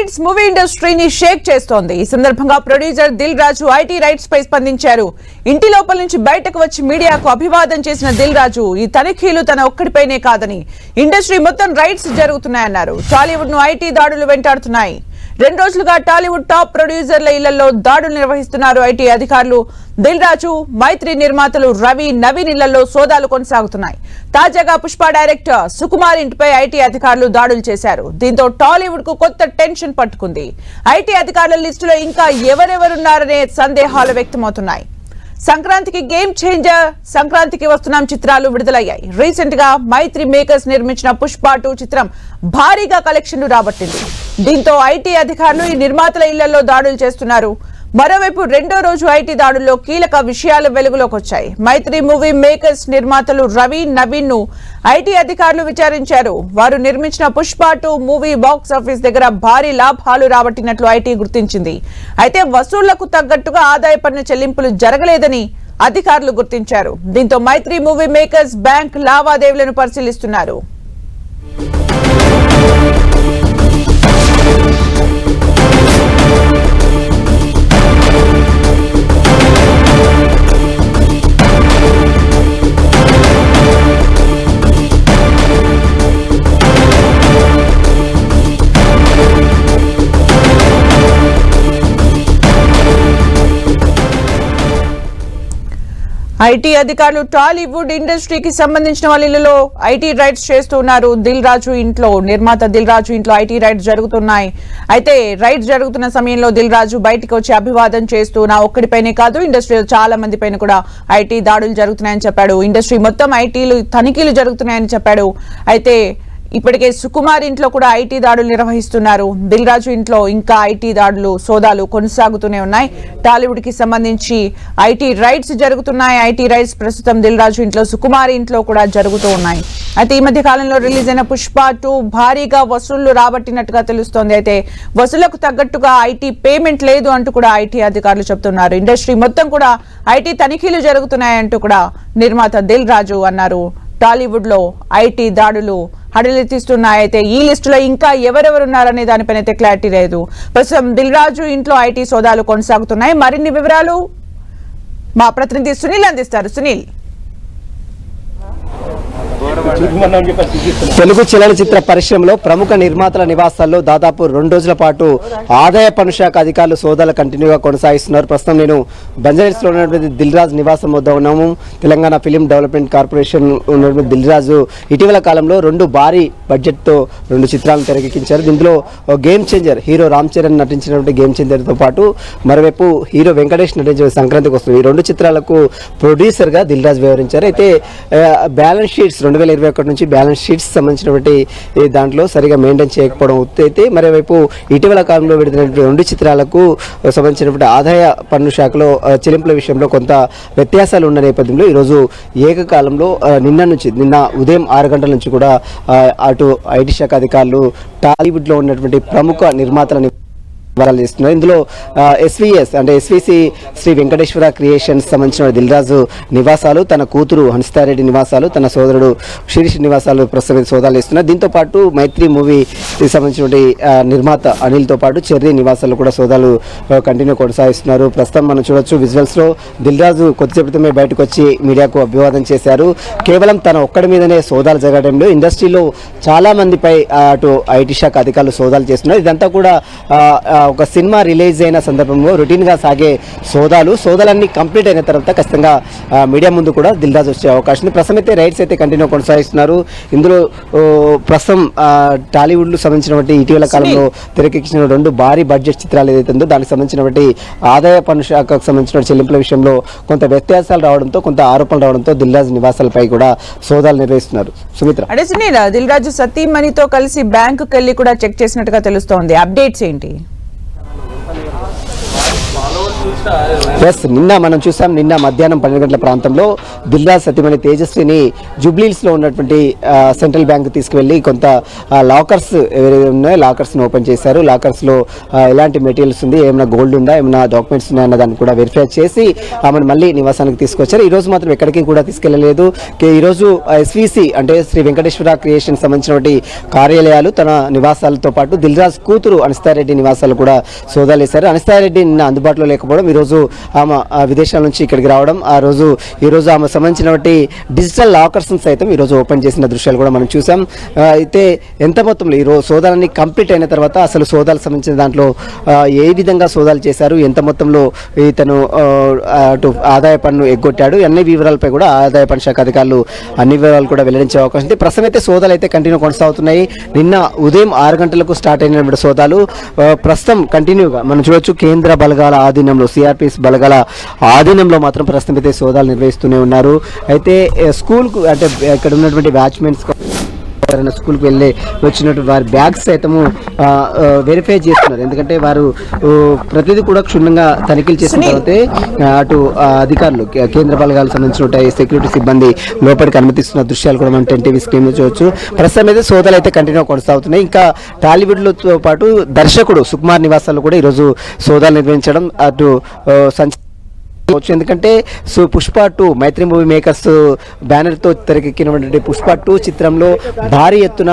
Rights movie ఇండస్ట్రీని షేక్ చేస్తోంది. ఈ సందర్భంగా producer Dil Raju IT raids పై స్పందించారు. ఇంటి లోపల నుంచి బయటకు వచ్చి మీడియాకు అభివాదం చేసిన దిల్ రాజు ఈ తనిఖీలు తన ఒక్కడిపైనే కాదని ఇండస్ట్రీ మొత్తం రైట్స్ జరుగుతున్నాయన్నారు. టాలీవుడ్ ను ఐటీ దాడులు వెంటాడుతున్నాయి. 2 రోజులుగా టాలీవుడ్ టాప్ ప్రొడ్యూసర్ల ఇళ్లలో దాడులు నిర్వహిస్తున్నారు ఐటీ అధికారులు. దిల్ రాజు, మైత్రి నిర్మాతలు రవి, నవీన్ ఇళ్లలో సోదాలు కొనసాగుతున్నాయి. తాజాగా పుష్ప డైరెక్టర్ సుకుమార్ ఇంటిపై ఐటీ అధికారులు దాడులు చేశారు. దీంతో టాలీవుడ్ కు కొత్త టెన్షన్ పట్టుకుంది. ఐటీ అధికారుల లిస్టులో ఇంకా ఎవరెవరున్నారనే సందేహాలు వ్యక్తమవుతున్నాయి. సంక్రాంతికి గేమ్ చేంజర్, సంక్రాంతికి వస్తున్నాం చిత్రాలు విడుదలయ్యాయి. రీసెంట్ గా మైత్రి మేకర్స్ నిర్మించిన పుష్ప 2 చిత్రం భారీగా కలెక్షన్లు రాబట్టింది. దీంతో ఐటీ అధికారులు ఈ నిర్మాతల ఇళ్లలో దాడులు చేస్తున్నారు. మరోవైపు 2వ రోజు ఐటీ దాడుల్లో కీలక విషయాలు వెలుగులోకి వచ్చాయి. మైత్రి మూవీ మేకర్స్ నిర్మాతలు రవి, నవీన్ ను ఐటీ అధికారులు విచారించారు. వారు నిర్మించిన పుష్ప 2 మూవీ బాక్స్ ఆఫీస్ దగ్గర భారీ లాభాలు రాబట్టినట్లు ఐటీ గుర్తించింది. అయితే వసూళ్లకు తగ్గట్టుగా ఆదాయ పన్ను చెల్లింపులు జరగలేదని అధికారులు గుర్తించారు. దీంతో మైత్రి మూవీ మేకర్స్ బ్యాంక్ లావాదేవీలను పరిశీలిస్తున్నారు. ఐటీ అధికారులు టాలీవుడ్ ఇండస్ట్రీకి సంబంధించిన వాళ్ళ ఇళ్లలో ఐటీ రైడ్స్ చేస్తున్నారు. దిల్ రాజు ఇంట్లో, నిర్మాత దిల్ రాజు ఇంట్లో ఐటీ రైడ్స్ జరుగుతున్నాయి. అయితే రైడ్స్ జరుగుతున్న సమయంలో దిల్ రాజు బయటికి వచ్చి అభివాదం చేస్తూ నా ఒక్కడిపైనే కాదు ఇండస్ట్రీలో చాలా మంది పైన కూడా ఐటీ దాడులు జరుగుతున్నాయని చెప్పాడు. ఇండస్ట్రీ మొత్తం ఐటీలు తనిఖీలు జరుగుతున్నాయని చెప్పాడు. అయితే ఇప్పటికే సుకుమార్ ఇంట్లో కూడా ఐటీ దాడులు నిర్వహిస్తున్నారు. దిల్ రాజు ఇంట్లో ఇంకా ఐటీ దాడులు, సోదాలు కొనసాగుతూనే ఉన్నాయి. టాలీవుడ్ కి సంబంధించి ఐటీ రైడ్స్ జరుగుతున్నాయి. ఐటీ రైడ్స్ ప్రస్తుతం దిల్ రాజు ఇంట్లో, సుకుమార్ ఇంట్లో కూడా జరుగుతూ ఉన్నాయి. అయితే ఈ మధ్య కాలంలో రిలీజ్ అయిన పుష్ప 2 భారీగా వసూళ్లు రాబట్టినట్టుగా తెలుస్తోంది. అయితే వసూళ్లకు తగ్గట్టుగా ఐటీ పేమెంట్ లేదు అంటూ కూడా ఐటీ అధికారులు చెబుతున్నారు. ఇండస్ట్రీ మొత్తం కూడా ఐటీ తనిఖీలు జరుగుతున్నాయంటూ కూడా నిర్మాత దిల్ రాజు అన్నారు. టాలీవుడ్ లో ఐటీ దాడులు హడలెత్తిస్తున్నాయి. అయితే ఈ లిస్టులో ఇంకా ఎవరెవరున్నారనే దానిపైన అయితే క్లారిటీ లేదు. ప్రస్తుతం దిల్ రాజు ఇంట్లో ఐటీ సోదాలు కొనసాగుతున్నాయి. మరిన్ని వివరాలు మా ప్రతినిధి సునీల్ అందిస్తారు. సునీల్, తెలుగు చలనచిత్ర పరిశ్రమలో ప్రముఖ నిర్మాతల నివాసాల్లో దాదాపు 2 రోజుల పాటు ఆదాయ పన్ను శాఖ అధికారులు సోదాలు కంటిన్యూగా కొనసాగిస్తున్నారు. ప్రస్తుతం నేను బంజారాహిల్స్ లో ఉన్నటువంటి దిల్ రాజు నివాసం వద్ద ఉన్నాము. తెలంగాణ ఫిలిం డెవలప్మెంట్ కార్పొరేషన్ ఉన్నటువంటి దిల్ రాజు ఇటీవల కాలంలో 2 భారీ బడ్జెట్ తో 2 చిత్రాలను తెరకెక్కించారు. దీంట్లో game changer hero Ram Charan నటించినటువంటి గేమ్ చేంజర్ తో పాటు మరోవైపు హీరో వెంకటేష్ నటించిన సంక్రాంతికి వస్తుంది. ఈ 2 చిత్రాలకు ప్రొడ్యూసర్ గా దిల్ రాజు వ్యవహరించారు. అయితే బ్యాలెన్స్ షీట్స్ 2021 నుంచి బ్యాలెన్స్ షీట్స్ సంబంధించినటువంటి దాంట్లో సరిగా మెయింటైన్ చేయకపోవడం అయితే మరోవైపు ఇటీవల కాలంలో విడుదలైనటువంటి 2 చిత్రాలకు సంబంధించినటువంటి ఆదాయ పన్ను శాఖలో చెల్లింపుల విషయంలో కొంత వ్యత్యాసాలు ఉన్న నేపథ్యంలో ఈరోజు ఏకకాలంలో నిన్న ఉదయం 6 గంటల నుంచి కూడా అటు ఐటీ శాఖ అధికారులు టాలీవుడ్లో ఉన్నటువంటి ప్రముఖ నిర్మాతలని చేస్తున్నారు. ఇందులో ఎస్వీఎస్ అంటే ఎస్వీసీ శ్రీ వెంకటేశ్వర క్రియేషన్స్ సంబంధించిన దిల్ రాజు నివాసాలు, తన కూతురు హన్సితారెడ్డి నివాసాలు, తన సోదరుడు శిరీష్ నివాసాలు ప్రస్తుతం సోదాలు ఇస్తున్నారు. దీంతో పాటు మైత్రి మూవీ సంబంధించిన నిర్మాత అనిల్తో పాటు చెర్రీ నివాసాలు కూడా సోదాలు కంటిన్యూ కొనసాగిస్తున్నారు. ప్రస్తుతం మనం చూడొచ్చు విజువల్స్ లో దిల్ రాజు కొద్దిసేపు క్రితమే బయటకు వచ్చి మీడియాకు అభివాదం చేశారు. కేవలం తన ఒక్కడి మీదనే సోదాలు జరగడంలో ఇండస్ట్రీలో చాలా మందిపై అటు ఐటీ శాఖ అధికారులు సోదాలు చేస్తున్నారు. ఇదంతా కూడా ఒక సినిమా రిలీజ్ అయిన సందర్భంలో రొటీన్ గా సాగే సోదాలన్నీ కంప్లీట్ అయిన తర్వాత ఖచ్చితంగా మీడియా ముందు కూడా దిల్ రాజు వచ్చే అవకాశం ఉంది. ప్రస్తుతం అయితే రైట్స్ అయితే కంటిన్యూ కొనసాగిస్తున్నారు. ఇందులో ప్రస్తుతం టాలీవుడ్ సంబంధించినటువంటి ఇటీవల కాలంలో తెరకెక్కించిన 2 భారీ బడ్జెట్ చిత్రాలు ఏదైతే ఉందో దానికి సంబంధించినటువంటి ఆదాయ పన్ను శాఖకు సంబంధించిన చెల్లింపుల విషయంలో కొంత వ్యత్యాసాలు రావడంతో, కొంత ఆరోపణలు రావడంతో దిల్ రాజు నివాసాలపై కూడా సోదాలు నిర్వహిస్తున్నారు. సుమిత్ర, అదే సునీల్, దిల్ రాజు సతీమణితో కలిసి బ్యాంకుకి వెళ్లి కూడా చెక్ చేసినట్టుగా తెలుస్తోంది. అప్డేట్స్ ఏంటి? నిన్న మనం చూసాం, నిన్న మధ్యాహ్నం 12 గంటల ప్రాంతంలో దిల్ రాజు సతీమణి తేజస్విని జూబ్లీహిల్స్ లో ఉన్నటువంటి సెంట్రల్ బ్యాంక్ తీసుకువెళ్ళి కొంత లాకర్స్ ఏవైతే ఉన్నాయో లాకర్స్ ని ఓపెన్ చేశారు. లాకర్స్ లో ఎలాంటి మెటీరియల్స్ ఉంది, ఏమైనా గోల్డ్ ఉందా, ఏమైనా డాక్యుమెంట్స్ ఉన్నాయన్న దాన్ని కూడా వెరిఫై చేసి ఆమెను మళ్ళీ నివాసానికి తీసుకొచ్చారు. ఈ రోజు మాత్రం ఎక్కడికి కూడా తీసుకెళ్లలేదు. ఈ రోజు ఎస్విసి అంటే శ్రీ వెంకటేశ్వర క్రియేషన్ సంబంధించినటువంటి కార్యాలయాలు, తన నివాసాలతో పాటు దిల్ రాజు కూతురు అనిస్తారెడ్డి నివాసాలు కూడా సోదాలు వేశారు. అనిస్తారెడ్డి నిన్న అందుబాటులో లేకపోవడం, ఈ రోజు ఆమె విదేశాల నుంచి ఇక్కడికి రావడం, ఈ రోజు ఆమె సంబంధించినటువంటి డిజిటల్ లాకర్స్ సైతం ఈ రోజు ఓపెన్ చేసిన దృశ్యాలు కూడా మనం చూసాం. అయితే ఎంత మొత్తంలో ఈ రోజు సోదాలన్నీ కంప్లీట్ అయిన తర్వాత అసలు సోదాలకు సంబంధించిన దాంట్లో ఏ విధంగా సోదాలు చేశారు, ఎంత మొత్తంలో ఇతను అటు ఆదాయ పన్ను ఎగ్గొట్టాడు, అన్ని వివరాలపై కూడా ఆదాయ పన్ను శాఖ అధికారులు అన్ని వివరాలు కూడా వెల్లడించే అవకాశం ఉంది. ప్రస్తుతం అయితే సోదాలు అయితే కంటిన్యూ కొనసాగుతున్నాయి. నిన్న ఉదయం 6 గంటలకు స్టార్ట్ అయినటువంటి సోదాలు ప్రస్తుతం కంటిన్యూగా మనం చూడొచ్చు. కేంద్ర బలగాల ఆధీనంలో, సిఆర్పిఎఫ్ బలగాల ఆధీనంలో మాత్రం ప్రస్తుతం అయితే సోదాలు నిర్వహిస్తూనే ఉన్నారు. అయితే స్కూల్కు అంటే ఇక్కడ ఉన్నటువంటి వాచ్మెన్స్ స్కూల్కి వెళ్ళి వచ్చినట్టు వారి బ్యాగ్స్ సైతము వెరిఫై చేస్తున్నారు. ఎందుకంటే వారు ప్రతిదీ కూడా క్షుణ్ణంగా తనిఖీలు చేసిన తర్వాతే అటు అధికారులు, కేంద్ర బలగాలకు సంబంధించిన సెక్యూరిటీ సిబ్బంది లోపలికి అనుమతిస్తున్న దృశ్యాలు కూడా మనం 10 టీవీ స్క్రీన్ లో చూడొచ్చు. ప్రస్తుతం అయితే సోదాలు అయితే కంటిన్యూ కొనసాగుతున్నాయి. ఇంకా టాలీవుడ్లతో పాటు దర్శకుడు సుకుమార్ నివాసాల్లో కూడా ఈరోజు సోదాలు నిర్వహించడం అటు ఎందుకంటే పుష్ప 2 మైత్రి మూవీ మేకర్స్ బ్యానర్ తో తెరకెక్కినటువంటి పుష్ప 2 చిత్రంలో భారీ ఎత్తున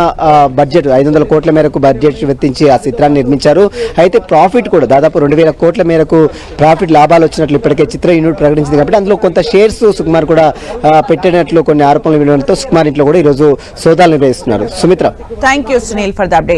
బడ్జెట్ 500 కోట్ల మేరకు బడ్జెట్ వెచ్చించి ఆ చిత్రాన్ని నిర్మించారు. అయితే ప్రాఫిట్ కూడా దాదాపు 2000 కోట్ల మేరకు ప్రాఫిట్ లాభాలు వచ్చినట్లు ఇప్పటికే చిత్ర యూనిట్ ప్రకటించింది. కాబట్టి అందులో కొంత షేర్స్ సుకుమార్ కూడా పెట్టినట్లు కొన్ని ఆరోపణలు వినడంతో సుకుమార్ ఇంట్లో కూడా ఈరోజు సోదాలు నిర్వహిస్తున్నారు. Sumitra, thank you Sunil for the update.